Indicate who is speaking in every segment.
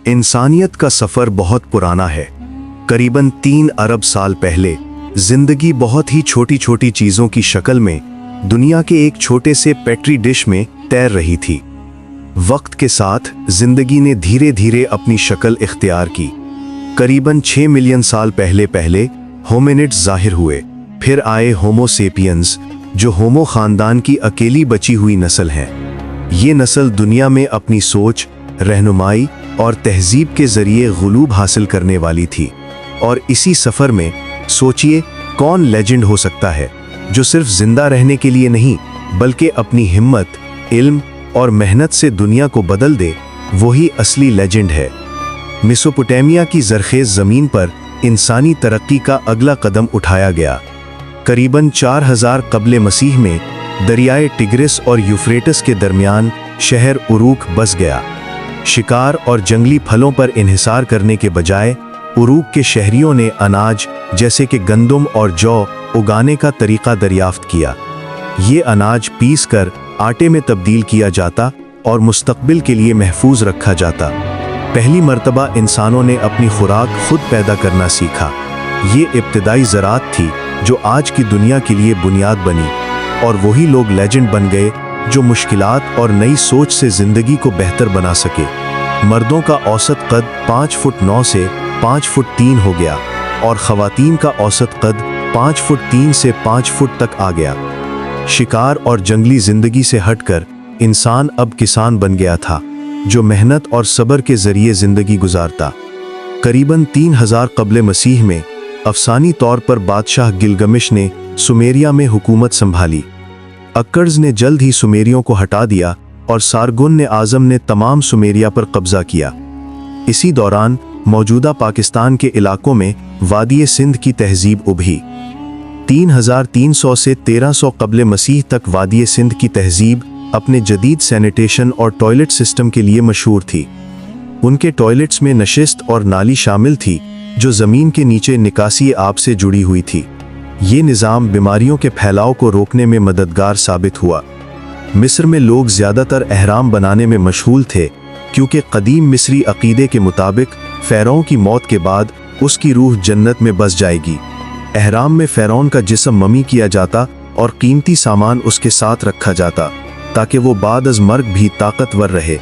Speaker 1: इंसानियत का सफ़र बहुत पुराना है। करीबन 3 अरब साल पहले जिंदगी बहुत ही छोटी छोटी चीज़ों की शक्ल में दुनिया के एक छोटे से पेट्री डिश में तैर रही थी। वक्त के साथ जिंदगी ने धीरे धीरे अपनी शक्ल इख्तियार की। करीबन 6 मिलियन साल पहले होमिनिड्स जाहिर हुए, फिर आए होमो सेपियंस, जो होमो खानदान की अकेली बची हुई नस्ल है। ये नस्ल दुनिया में अपनी सोच, रहनुमाई और तहजीब के जरिए गुलूब हासिल करने वाली थी। और इसी सफ़र में सोचिए कौन लेजेंड हो सकता है जो सिर्फ जिंदा रहने के लिए नहीं बल्कि अपनी हिम्मत, इल्म और मेहनत से दुनिया को बदल दे। वही असली लेजेंड है। मेसोपोटामिया की ज़रखेज़ ज़मीन पर इंसानी तरक्की का अगला कदम उठाया गया। करीबन 4000 कब्ले मसीह में दरियाए टिग्रिस और यूफ्रेटस के दरमियान शहर उरूक बस गया। शिकार और जंगली फलों पर इन्हिसार करने के बजाय उरूक के शहरियों ने अनाज जैसे कि गंदम और जौ उगाने का तरीका दरियाफ्त किया। ये अनाज पीस कर आटे में तब्दील किया जाता और मुस्तकबिल के लिए महफूज रखा जाता। पहली मर्तबा इंसानों ने अपनी खुराक खुद पैदा करना सीखा। ये इब्तिदाई ज़राअत थी जो आज की दुनिया के लिए बुनियाद बनी। और वही लोग लेजेंड बन गए जो मुश्किलात और नई सोच से ज़िंदगी को बेहतर बना सके। मर्दों का औसत कद 5 फुट 9 से 5 फुट 3 हो गया और ख़वातीन का औसत कद 5 फुट 3 से 5 फुट तक आ गया। शिकार और जंगली ज़िंदगी से हटकर इंसान अब किसान बन गया था जो मेहनत और सब्र के ज़रिए ज़िंदगी गुजारता। करीबन 3000 कब्ले मसीह में अफसानी तौर पर बादशाह गिलगमिश ने सुमेरिया में हुकूमत संभाली। अक्कर्स ने जल्द ही सुमेरियों को हटा दिया और सारगुन ने आज़म ने तमाम सुमेरिया पर कब्जा किया। इसी दौरान मौजूदा पाकिस्तान के इलाकों में वादी सिंध की तहजीब उभरी। 3300 से 1300 कब्ले मसीह तक वादी सिंध की तहजीब अपने जदीद सैनिटेशन और टॉयलेट सिस्टम के लिए मशहूर थी। उनके टॉयलेट्स में नशिस्त और नाली शामिल थी जो ज़मीन के नीचे निकासी आब से जुड़ी हुई थी। ये निज़ाम बीमारियों के फैलाव को रोकने में मददगार साबित हुआ। मिस्र में लोग ज़्यादातर एहराम बनाने में मशगूल थे क्योंकि कदीम मिस्री अक़ीदे के मुताबिक फ़िरौन की मौत के बाद उसकी रूह जन्नत में बस जाएगी। एहराम में फ़िरौन का जिस्म ममी किया जाता और कीमती सामान उसके साथ रखा जाता ताकि वो बाद अज़ मर्ग भी ताकतवर रहे।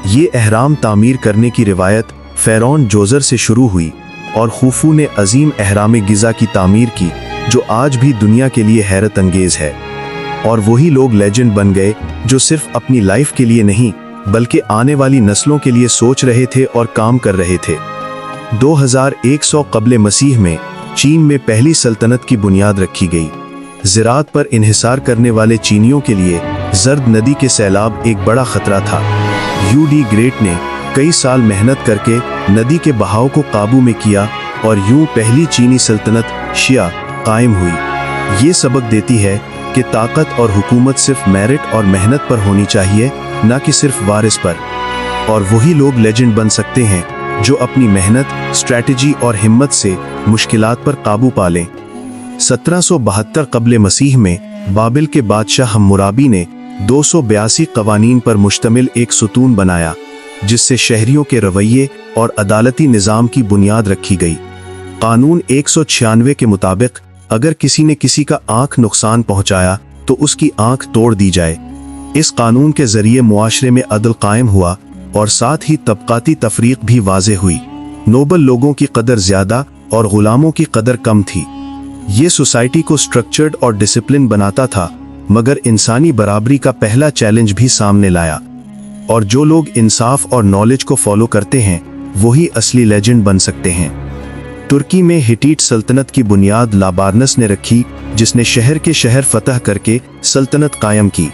Speaker 1: ये एहराम तामीर करने की रिवायत फ़िरौन जोज़र से शुरू हुई और खूफू ने अजीम एहराम गिज़ा की तामीर की जो आज भी दुनिया के लिए हैरत अंगेज़ है। और वही लोग लेजेंड बन गए जो सिर्फ अपनी लाइफ के लिए नहीं बल्कि आने वाली नस्लों के लिए सोच रहे थे और काम कर रहे थे। 2100 कब्ले मसीह में चीन में पहली सल्तनत की बुनियाद रखी गई। ज़राअत पर इन्हिसार करने वाले चीनियों के लिए जर्द नदी के सैलाब एक बड़ा खतरा था। यूडी ग्रेट ने कई साल मेहनत करके नदी के बहाव को काबू में किया और यूं पहली चीनी सल्तनत शिया कायम हुई। ये सबक देती है कि ताकत और हुकूमत सिर्फ मेरिट और मेहनत पर होनी चाहिए, ना कि सिर्फ वारिस पर। और वही लोग लेजेंड बन सकते हैं जो अपनी मेहनत, स्ट्रैटेजी और हिम्मत से मुश्किलात पर काबू पा लें। 1772 कब्ले मसीह में बाबिल के बादशाह हम्मुराबी ने 282 कवानीन पर मुश्तमिल एक सुतून बनाया जिससे शहरियों के रवैये और अदालती निज़ाम की बुनियाद रखी गई। कानून 196 के मुताबिक अगर किसी ने किसी का आंख नुकसान पहुंचाया तो उसकी आंख तोड़ दी जाए। इस कानून के जरिए मुआशरे में अदल कायम हुआ और साथ ही तबकाती तफरीक भी वाज़े हुई। नोबल लोगों की कदर ज़्यादा और गुलामों की कदर कम थी। ये सोसाइटी को स्ट्रक्चर्ड और डिसिप्लिन बनाता था मगर इंसानी बराबरी का पहला चैलेंज भी सामने लाया। और जो लोग इंसाफ और नॉलेज को फॉलो करते हैं वही असली लेजेंड बन सकते हैं। तुर्की में हिटीट सल्तनत की बुनियाद लाबारनस ने रखी जिसने शहर के शहर फतह करके सल्तनत कायम की।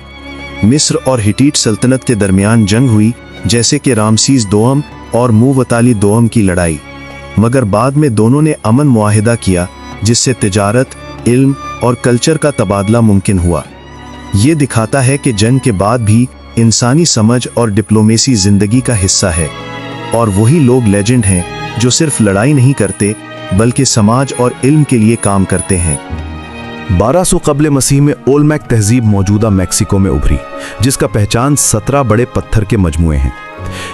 Speaker 1: मिस्र और हिटीट सल्तनत के दरमियान जंग हुई जैसे कि रामसीस दोम और मुवताली दोम की लड़ाई, मगर बाद में दोनों ने अमन मुआहिदा किया जिससे तिजारत, इल्म और कल्चर का तबादला मुमकिन हुआ। ये दिखाता है कि जंग के बाद भी इंसानी समझ और डिप्लोमेसी जिंदगी का हिस्सा है। और वही लोग लेजेंड हैं जो सिर्फ लड़ाई नहीं करते बल्कि समाज और इल्म के लिए काम करते हैं।
Speaker 2: 1200 कब्ले मसीह में ओलमेक तहजीब मौजूदा मैक्सिको में उभरी जिसका पहचान 17 बड़े पत्थर के मजमुए हैं।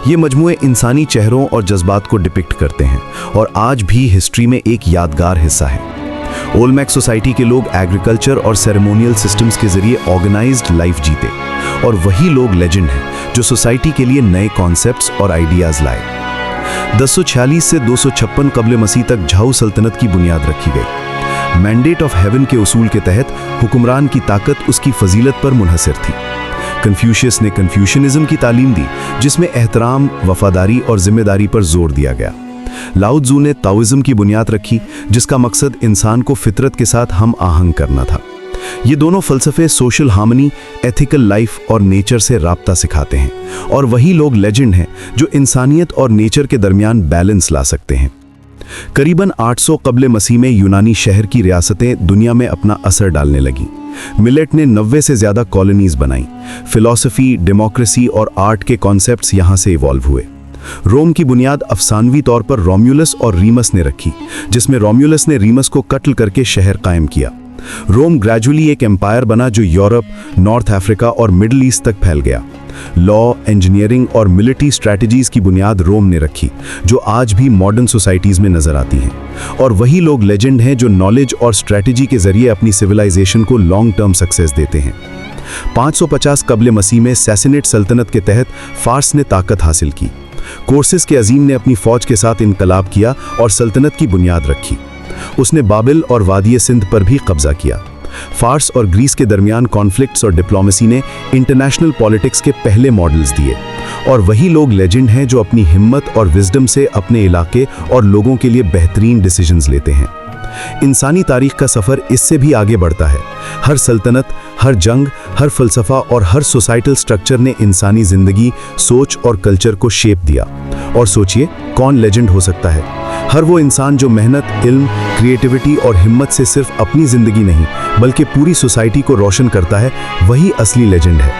Speaker 2: ये मजमूए इंसानी चेहरों और जज्बात को डिपिक्ट करते हैं और आज भी हिस्ट्री में एक यादगार हिस्सा है। ओलमेक सोसाइटी के लोग एग्रीकल्चर और सेरेमोनियल सिस्टम्स के जरिए ऑर्गेनाइज्ड लाइफ जीते और वही लोग लेजेंड हैं जो सोसाइटी के लिए नए कॉन्सेप्ट्स और आइडियाज लाए। 1046 से 256 कब्ल मसीह तक झाऊ सल्तनत की बुनियाद रखी गई। मैंडेट ऑफ हेवन के उसूल के तहत हुक्मरान की ताकत उसकी फजीलत पर मुनहसर थी। कन्फ्यूशियस ने कन्फ्यूशनिज्म की तालीम दी, जिसमें एहतराम, वफादारी और जिम्मेदारी पर जोर दिया गया। लाओ त्ज़ू ने ताओइज्म की बुनियाद रखी, जिसका मकसद इंसान को फितरत के साथ हम आहंग करना था। ये दोनों फलसफे सोशल हार्मनी, एथिकल लाइफ और नेचर से राब्ता सिखाते हैं और वही लोग लेजेंड हैं जो इंसानियत और नेचर के दरमियान बैलेंस ला सकते हैं। करीबन 800 कब्ल मसीह में यूनानी शहर की रियासतें दुनिया में अपना असर डालने लगीं। मिलेट ने 90 से ज़्यादा कॉलोनीज बनाई। फिलॉसफी, डेमोक्रेसी और आर्ट के कॉन्सेप्ट्स यहाँ से इवॉल्व हुए। रोम की बुनियाद अफसानवी तौर पर रोम्युलस और रीमस ने रखी, जिसमें रोम्युलस ने रीमस को कत्ल करके शहर कायम किया। रोम ग्रेजुअली एक एम्पायर बना जो यूरोप, नॉर्थ अफ्रीका और मिडिल ईस्ट तक फैल गया। लॉ, इंजीनियरिंग और मिलिट्री स्ट्रैटेजीज की बुनियाद रोम ने रखी, जो आज भी मॉडर्न सोसाइटीज में नजर आती हैं। और वही लोग लेजेंड हैं जो नॉलेज और स्ट्रैटेजी के जरिए अपनी सिविलाइजेशन को लॉन्ग टर्म सक्सेस देते हैं। 550 कब्ल मसीह में सैसिनेट सल्तनत के तहत फारस ने ताकत हासिल की। कोर्सिस के अजीम ने अपनी फौज के साथ इनकलाब किया और सल्तनत की बुनियाद रखी। उसने बाबिल और वादिय सिंध पर भी कब्जा किया। फारस और ग्रीस के दरमियान कॉन्फ्लिक्ट्स और डिप्लोमेसी ने इंटरनेशनल पॉलिटिक्स के पहले मॉडल्स दिए। और वही लोग लेजेंड हैं जो अपनी हिम्मत और विजडम से अपने इलाके और लोगों के लिए बेहतरीन डिसीजंस लेते हैं। इंसानी तारीख का सफ़र इससे भी आगे बढ़ता है। हर सल्तनत, हर जंग, हर फलसफा और हर सोसाइटल स्ट्रक्चर ने इंसानी जिंदगी, सोच और कल्चर को शेप दिया। और सोचिए, कौन लेजेंड हो सकता है? हर वो इंसान जो मेहनत, इल्म, क्रिएटिविटी और हिम्मत से सिर्फ अपनी जिंदगी नहीं बल्कि पूरी सोसाइटी को रोशन करता है, वही असली लेजेंड है।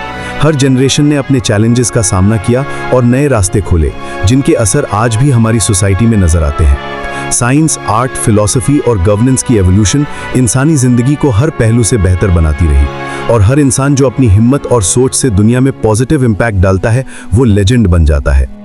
Speaker 2: हर जनरेशन ने अपने चैलेंजेस का सामना किया और नए रास्ते खोले, जिनके असर आज भी हमारी सोसाइटी में नजर आते हैं। साइंस, आर्ट, फिलॉसफी और गवर्नेंस की एवोल्यूशन इंसानी जिंदगी को हर पहलू से बेहतर बनाती रही। और हर इंसान जो अपनी हिम्मत और सोच से दुनिया में पॉजिटिव इम्पैक्ट डालता है, वो लेजेंड बन जाता है।